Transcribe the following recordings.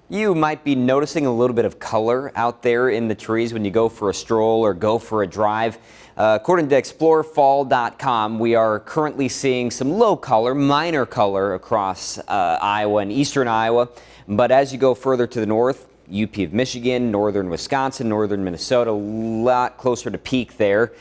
You might be noticing a little bit of color out there in the trees when you go for a stroll or go for a drive. According to explorefall.com, we are currently seeing some low color, minor color across Iowa and eastern Iowa. But as you go further to the north, UP of Michigan, northern Wisconsin, northern Minnesota, a lot closer to peak there.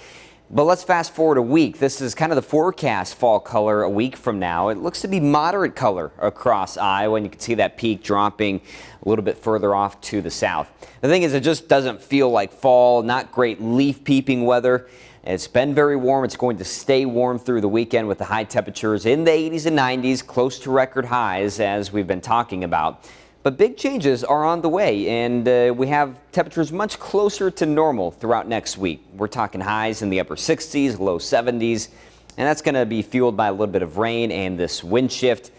But let's fast forward a week. This is kind of the forecast fall color a week from now. It looks to be moderate color across Iowa, and you can see that peak dropping a little bit further off to the south. The thing is, it just doesn't feel like fall, not great leaf peeping weather. It's been very warm. It's going to stay warm through the weekend with the high temperatures in the 80s and 90s, close to record highs as we've been talking about. But big changes are on the way, and we have temperatures much closer to normal throughout next week. We're talking highs in the upper 60s, low 70s, and that's going to be fueled by a little bit of rain and this wind shift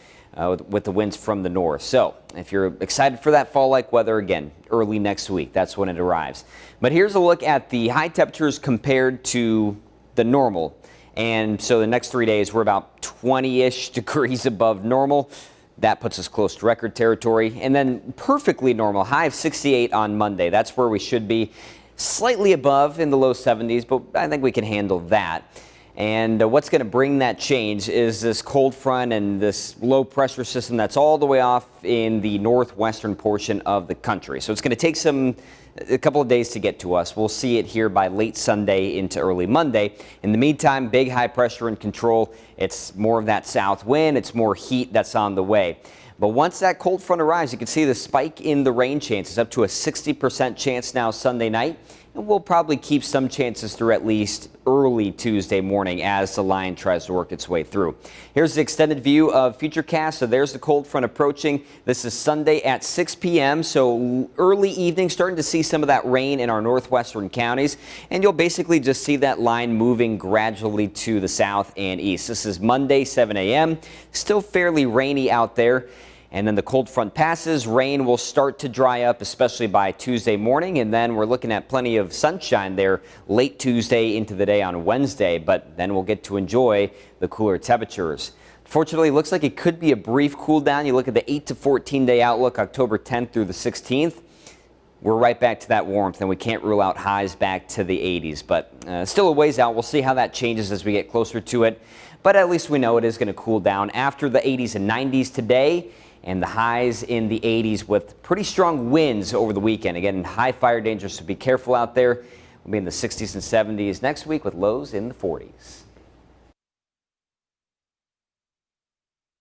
with the winds from the north. So if you're excited for that fall-like weather, again, early next week, that's when it arrives. But here's a look at the high temperatures compared to the normal. And so the next 3 days, we're about 20-ish degrees above normal. That puts us close to record territory. And then perfectly normal, high of 68 on Monday. That's where we should be, slightly above in the low 70s, but I think we can handle that. And what's going to bring that change is this cold front and this low pressure system that's all the way off in the northwestern portion of the country. So it's going to take a couple of days to get to us. We'll see it here by late Sunday into early Monday. In the meantime, big high pressure in control. It's more of that south wind. It's more heat that's on the way. But once that cold front arrives, you can see the spike in the rain chances up to a 60% chance now Sunday night. And we'll probably keep some chances through at least early Tuesday morning as the line tries to work its way through. Here's the extended view of Futurecast. So there's the cold front approaching. This is Sunday at 6 p.m. So early evening, starting to see some of that rain in our northwestern counties. And you'll basically just see that line moving gradually to the south and east. This is Monday, 7 a.m. Still fairly rainy out there. And then the cold front passes, rain will start to dry up, especially by Tuesday morning. And then we're looking at plenty of sunshine there late Tuesday into the day on Wednesday. But then we'll get to enjoy the cooler temperatures. Fortunately, it looks like it could be a brief cool down. You look at the 8 to 14 day outlook, October 10th through the 16th. We're right back to that warmth, and we can't rule out highs back to the 80s. But still a ways out. We'll see how that changes as we get closer to it. But at least we know it is going to cool down after the 80s and 90s today, and the highs in the 80s with pretty strong winds over the weekend. Again, high fire danger, so be careful out there. We'll be in the 60s and 70s next week with lows in the 40s.